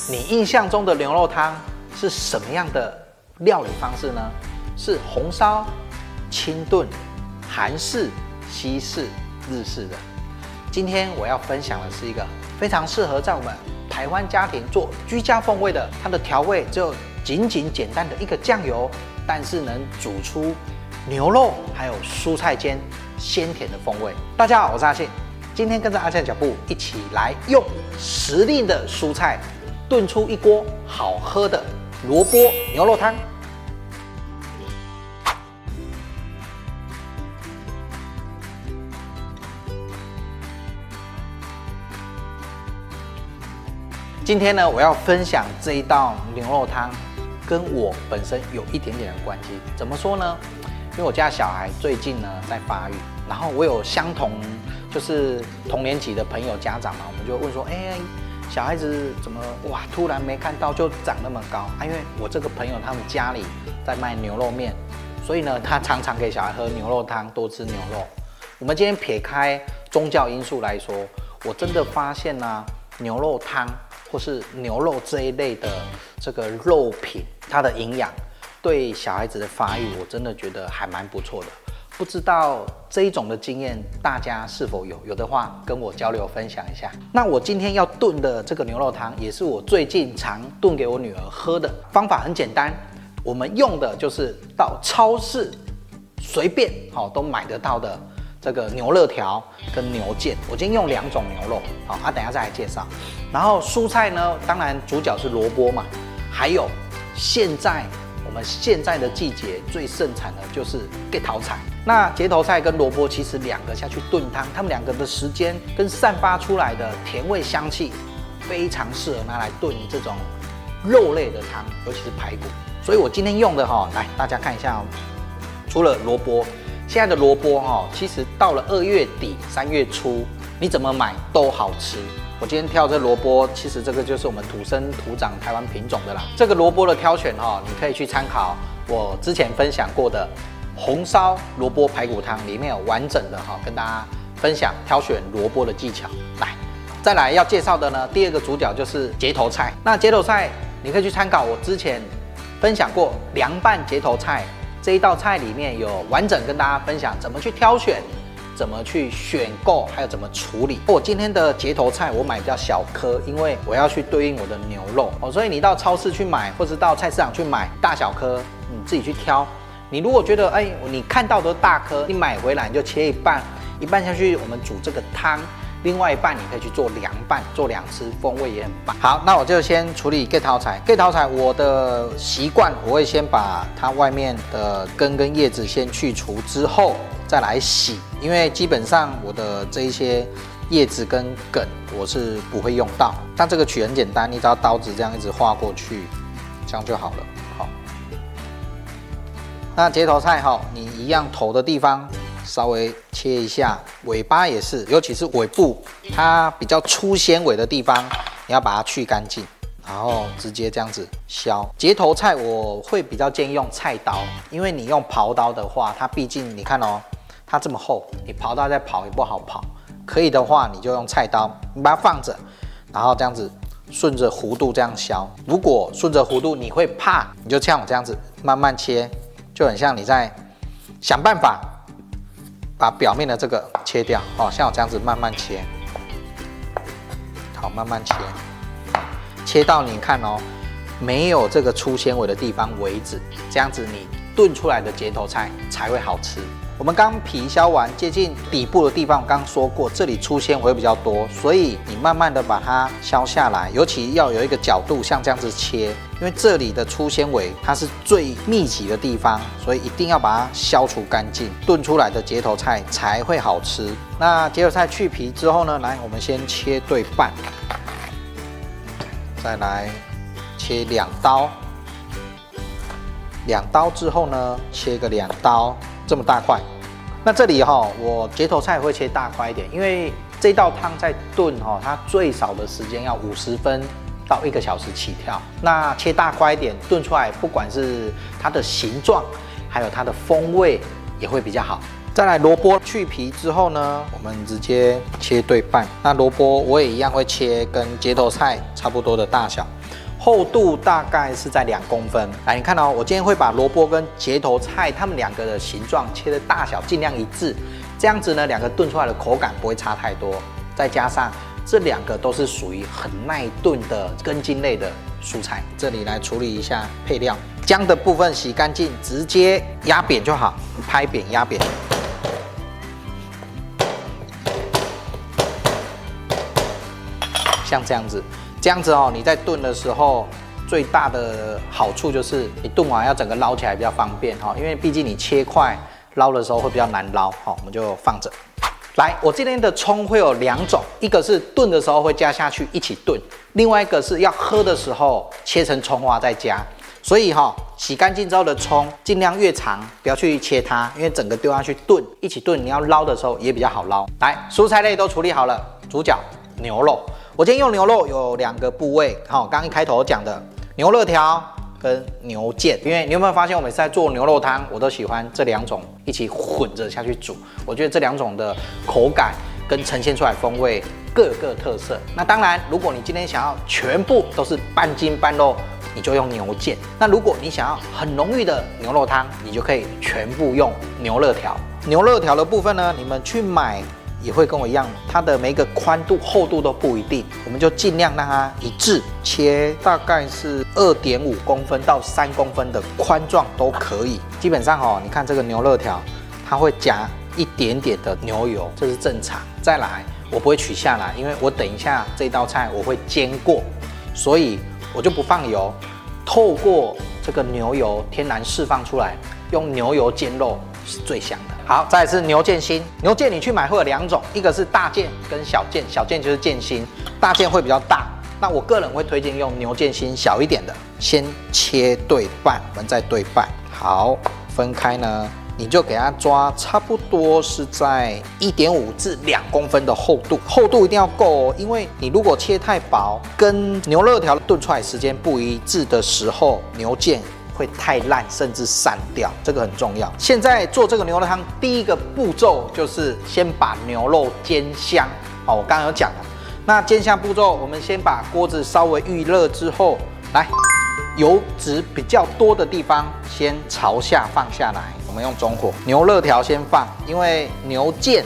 你印象中的牛肉汤是什么样的料理方式呢？是红烧、清炖、韩式、西式、日式的。今天我要分享的是一个非常适合在我们台湾家庭做居家风味的，它的调味只有仅简单的一个酱油，但是能煮出牛肉还有蔬菜间鲜甜的风味。大家好，我是阿宪，今天跟着阿宪的脚步一起来用时令的蔬菜炖出一锅好喝的萝卜牛肉汤。今天呢，我要分享这一道牛肉汤，跟我本身有一点点的关系。怎么说呢？因为我家小孩最近呢在发育，然后我有相同就是同年级的朋友家长嘛，我们就问说，小孩子怎么哇突然没看到就长那么高啊？因为我这个朋友他们家里在卖牛肉面，所以呢他常常给小孩喝牛肉汤，多吃牛肉。我们今天撇开宗教因素来说，我真的发现呢，牛肉汤或是牛肉这一类的这个肉品，它的营养对小孩子的发育，我真的觉得还蛮不错的。不知道这一种的经验大家是否有？有的话跟我交流分享一下。那我今天要炖的这个牛肉汤，也是我最近常炖给我女儿喝的。方法很简单，我们用的就是到超市随便都买得到的这个牛肋条跟牛腱。我今天用2种牛肉，等一下再来介绍。然后蔬菜呢，当然主角是萝卜嘛，还有我们现在的季节最盛产的就是芥头菜。那芥头菜跟萝卜其实2个下去炖汤，它们2个的时间跟散发出来的甜味香气，非常适合拿来炖这种肉类的汤，尤其是排骨。所以我今天用的来大家看一下除了萝卜，现在的萝卜其实到了2月底3月初，你怎么买都好吃。我今天挑这萝卜，其实这个就是我们土生土长台湾品种的啦。这个萝卜的挑选你可以去参考我之前分享过的红烧萝卜排骨汤，里面有完整的跟大家分享挑选萝卜的技巧。再来要介绍的呢，第2个主角就是节头菜。那节头菜你可以去参考我之前分享过凉拌节头菜这一道菜，里面有完整跟大家分享怎么去挑选，怎么去选购，还有怎么处理。我今天的节头菜我买比较小颗，因为我要去对应我的牛肉所以你到超市去买，或是到菜市场去买大小颗，你自己去挑。你如果觉得你看到的大颗，你买回来你就切一半下去，我们煮这个汤。另外一半你可以去做凉拌，做2吃，风味也很棒。好，那我就先处理芥头菜。芥头菜我的习惯，我会先把它外面的根跟叶子先去除之后再来洗，因为基本上我的这一些叶子跟梗我是不会用到。但这个取很简单，你只要刀子这样一直划过去，这样就好了。好，那节头菜你一样头的地方稍微切一下，尾巴也是，尤其是尾部它比较粗纤维的地方，你要把它去干净，然后直接这样子削。节头菜我会比较建议用菜刀，因为你用刨刀的话，它毕竟你看它这么厚，你刨刀再刨也不好刨。可以的话，你就用菜刀，你把它放着，然后这样子顺着弧度这样削。如果顺着弧度你会怕，你就像我这样子慢慢切，就很像你在想办法把表面的这个切掉像我这样子慢慢切，好，慢慢切，切到你看没有这个粗纤维的地方为止，这样子你炖出来的节头菜才会好吃。我们刚皮削完，接近底部的地方，我刚刚说过，这里粗纤维比较多，所以你慢慢的把它削下来，尤其要有一个角度，像这样子切，因为这里的粗纤维它是最密集的地方，所以一定要把它消除干净，炖出来的节头菜才会好吃。那节头菜去皮之后呢，来，我们先切对半，再来切2刀，2刀之后呢，切个2刀。这么大块，那这里我节头菜会切大块一点，因为这道汤在炖它最少的时间要50分到1个小时起跳。那切大块一点，炖出来不管是它的形状，还有它的风味也会比较好。再来萝卜去皮之后呢，我们直接切对半。那萝卜我也一样会切跟结头菜差不多的大小，厚度大概是在2公分。来，你看哦，我今天会把萝卜跟结头菜它们2个的形状切的大小尽量一致，这样子呢，2个炖出来的口感不会差太多。再加上这2个都是属于很耐炖的根茎类的蔬菜。这里来处理一下配料，姜的部分洗干净，直接压扁就好，拍扁压扁。像这样子哦，你在炖的时候最大的好处就是你炖完要整个捞起来比较方便哈，因为毕竟你切块捞的时候会比较难捞，好，我们就放着。来，我这边的葱会有2种，一个是炖的时候会加下去一起炖，另外一个是要喝的时候切成葱花再加。所以洗干净之后的葱尽量越长，不要去切它，因为整个丢下去炖一起炖，你要捞的时候也比较好捞。来，蔬菜类都处理好了，主角牛肉。我今天用牛肉有2个部位，刚刚一开头讲的牛肋条跟牛腱，因为你有没有发现我每次在做牛肉汤，我都喜欢这2种一起混着下去煮，我觉得这2种的口感跟呈现出来风味各有各特色。那当然，如果你今天想要全部都是半筋半肉，你就用牛腱；那如果你想要很浓郁的牛肉汤，你就可以全部用牛肋条。牛肋条的部分呢，你们去买也会跟我一样，它的每一个宽度、厚度都不一定，我们就尽量让它一致，切大概是2.5公分到3公分的宽状都可以。基本上你看这个牛肋条，它会夹一点点的牛油，这是正常。再来，我不会取下来，因为我等一下这道菜我会煎过，所以我就不放油，透过这个牛油天然释放出来，用牛油煎肉是最香的。好，再来是牛腱心。牛腱你去买会有2种，一个是大腱跟小腱，小腱就是腱心，大腱会比较大。那我个人会推荐用牛腱心小一点的，先切对半，我们再对半。好，分开呢，你就给它抓差不多是在1.5至2公分的厚度，厚度一定要够哦，因为你如果切太薄，跟牛肋条炖出来时间不一致的时候，牛腱会太烂，甚至散掉，这个很重要。现在做这个牛肉汤，第一个步骤就是先把牛肉煎香。我刚刚有讲了，那煎香步骤，我们先把锅子稍微预热之后，来，油脂比较多的地方先朝下放下来，我们用中火。牛肋条先放，因为牛腱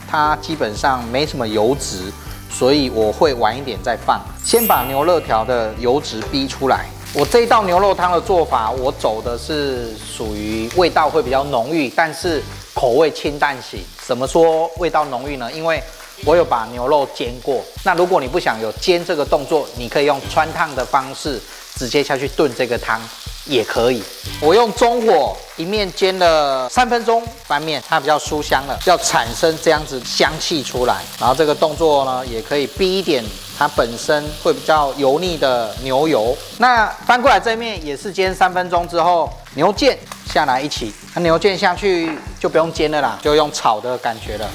它基本上没什么油脂，所以我会晚一点再放。先把牛肋条的油脂逼出来。我这一道牛肉汤的做法，我走的是属于味道会比较浓郁，但是口味清淡型。怎么说味道浓郁呢？因为我有把牛肉煎过。那如果你不想有煎这个动作，你可以用汆烫的方式直接下去炖这个汤也可以。我用中火一面煎了3分钟，翻面它比较酥香了，要产生这样子香气出来。然后这个动作呢，也可以逼一点它本身会比较油腻的牛油。那翻过来这面也是煎3分钟之后，牛腱下来一起。那牛腱下去就不用煎了啦，就用炒的感觉了。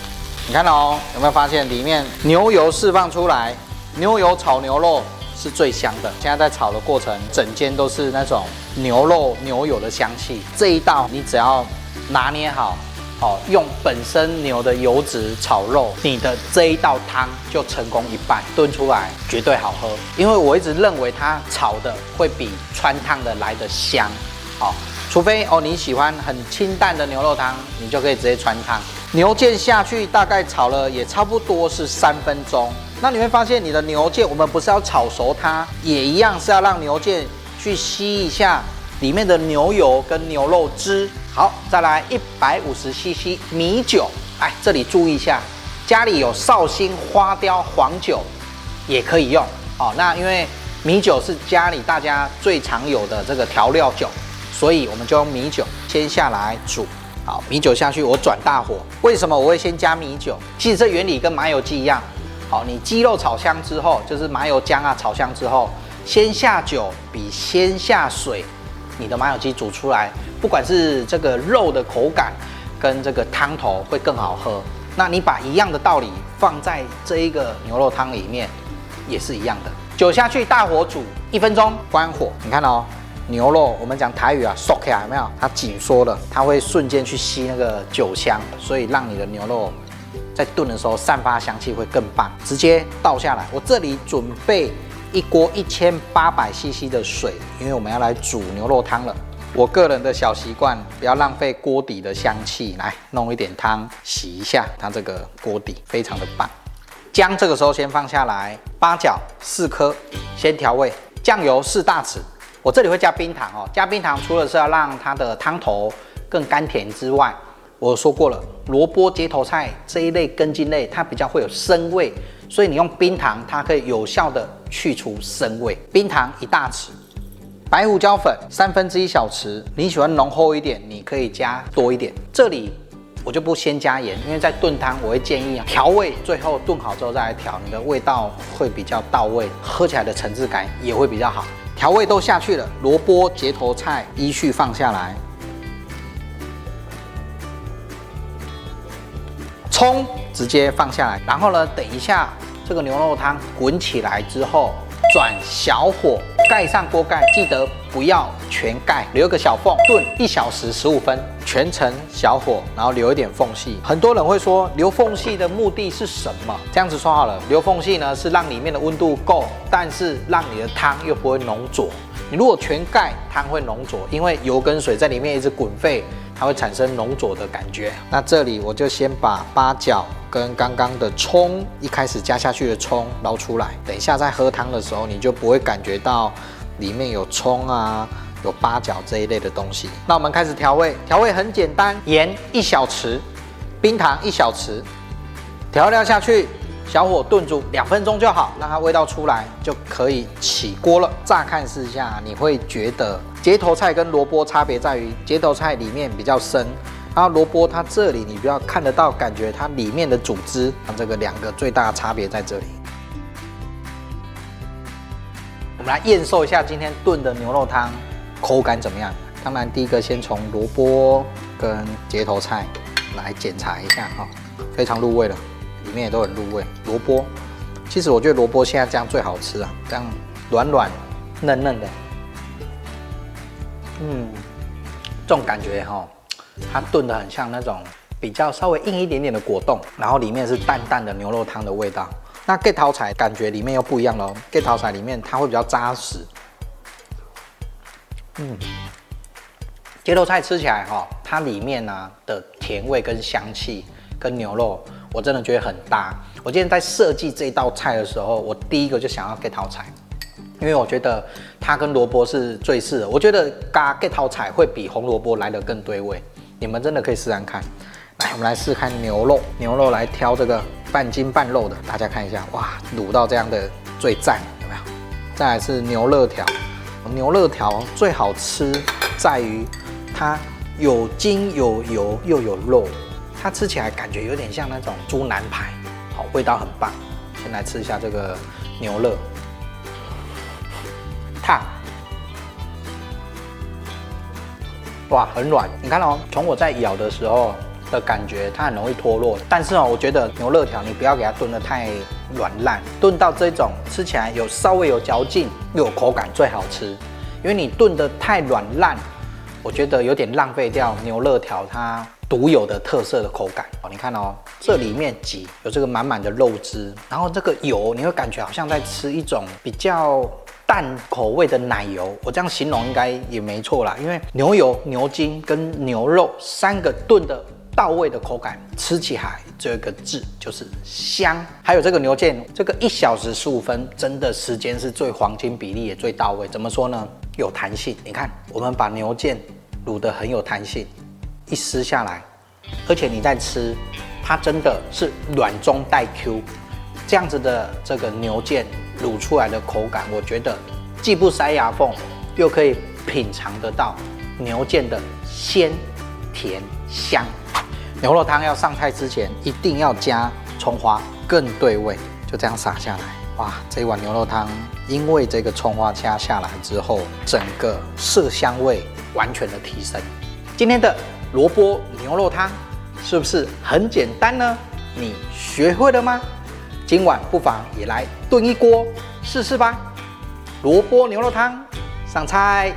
你看哦，有没有发现里面牛油释放出来？牛油炒牛肉是最香的。现在在炒的过程，整间都是那种牛肉牛油的香气。这一道你只要拿捏好，用本身牛的油脂炒肉，你的这一道汤就成功一半，炖出来绝对好喝。因为我一直认为它炒的会比汆烫的来得香，除非你喜欢很清淡的牛肉汤，你就可以直接汆烫。牛腱下去大概炒了也差不多是3分钟。那你会发现你的牛腱，我们不是要炒熟它，也一样是要让牛腱去吸一下里面的牛油跟牛肉汁。好，再来150cc 米酒。哎，这里注意一下，家里有绍兴花雕黄酒也可以用。那因为米酒是家里大家最常有的这个调料酒，所以我们就用米酒先下来煮。好，米酒下去，我转大火。为什么我会先加米酒？其实这原理跟麻油鸡一样。好，你鸡肉炒香之后，就是麻油姜炒香之后，先下酒比先下水，你的麻油鸡煮出来，不管是这个肉的口感跟这个汤头会更好喝。那你把一样的道理放在这一个牛肉汤里面，也是一样的。酒下去，大火煮1分钟，关火。你看哦，牛肉我们讲台语啊，缩起来有没有？它紧缩了，它会瞬间去吸那个酒香，所以让你的牛肉在炖的时候散发香气会更棒。直接倒下来，我这里准备一锅1800cc 的水，因为我们要来煮牛肉汤了。我个人的小习惯，不要浪费锅底的香气，来弄一点汤洗一下它这个锅底，非常的棒。姜这个时候先放下来，八角4颗，先调味。酱油4大匙，我这里会加冰糖哦。加冰糖除了是要让它的汤头更甘甜之外，我说过了，萝卜、结头菜这一类根茎类，它比较会有生味，所以你用冰糖，它可以有效的去除生味。冰糖1大匙。白胡椒粉1/3小匙，你喜欢浓厚一点，你可以加多一点。这里我就不先加盐，因为在炖汤我会建议调味，最后炖好之后再来调，你的味道会比较到位，喝起来的层次感也会比较好。调味都下去了，萝卜、结头菜依序放下来，葱直接放下来，然后呢，等一下这个牛肉汤滚起来之后，转小火。盖上锅盖，记得不要全盖，留个小缝，炖1小时15分，全程小火，然后留一点缝隙。很多人会说，留缝隙的目的是什么？这样子说好了，留缝隙呢是让里面的温度够，但是让你的汤又不会浓浊。你如果全盖，汤会浓浊，因为油跟水在里面一直滚沸，它会产生浓浊的感觉。那这里我就先把八角跟刚刚的葱，一开始加下去的葱捞出来，等一下在喝汤的时候，你就不会感觉到里面有葱啊、有八角这一类的东西。那我们开始调味，调味很简单，盐1小匙，冰糖1小匙，调料下去，小火炖煮2分钟就好，让它味道出来就可以起锅了。乍看之下，你会觉得结头菜跟萝卜差别在于，结头菜里面比较深。然后萝卜它这里你不要看得到，感觉它里面的组织，这个2个最大的差别在这里。我们来验收一下今天炖的牛肉汤口感怎么样。当然，第一个先从萝卜跟结头菜来检查一下哈，非常入味了，里面也都很入味。萝卜，其实我觉得萝卜现在这样最好吃啊，这样软软嫩嫩的，这种感觉哈。它炖得很像那种比较稍微硬一点点的果冻，然后里面是淡淡的牛肉汤的味道。那芥头菜感觉里面又不一样咯，芥头菜里面它会比较扎实。芥头菜吃起来它里面的甜味跟香气跟牛肉，我真的觉得很搭。我今天在设计这道菜的时候，我第一个就想要芥头菜，因为我觉得它跟萝卜是最适合。我觉得加芥头菜会比红萝卜来得更对味。你们真的可以试试看。来，我们来试看牛肉，牛肉来挑这个半筋半肉的，大家看一下，哇，卤到这样的最赞，有没有？再来是牛肋条，牛肋条最好吃在于它有筋有油又有肉，它吃起来感觉有点像那种猪腩排，好，味道很棒。先来吃一下这个牛肋，烫。哇，很软，你看哦，从我在咬的时候的感觉，它很容易脱落。但是我觉得牛肋条你不要给它炖得太软烂，炖到这种吃起来有稍微有嚼劲又有口感最好吃。因为你炖得太软烂，我觉得有点浪费掉牛肋条它独有的特色的口感。你看哦，这里面挤有这个满满的肉汁，然后这个油你会感觉好像在吃一种比较淡口味的奶油，我这样形容应该也没错啦。因为牛油、牛筋跟牛肉3个炖的到位的口感，吃起来只有一个字，就是香。还有这个牛腱，这个1小时15分，真的时间是最黄金比例也最到位。怎么说呢？有弹性。你看，我们把牛腱卤得很有弹性，一撕下来，而且你在吃，它真的是软中带 Q， 这样子的这个牛腱卤出来的口感，我觉得既不塞牙缝，又可以品尝得到牛腱的鲜、甜、香。牛肉汤要上菜之前，一定要加葱花，更对味。就这样撒下来，哇！这一碗牛肉汤，因为这个葱花加下来之后，整个色香味完全的提升。今天的萝卜牛肉汤是不是很简单呢？你学会了吗？今晚不妨也来炖一锅试试吧。萝卜牛肉汤，上菜。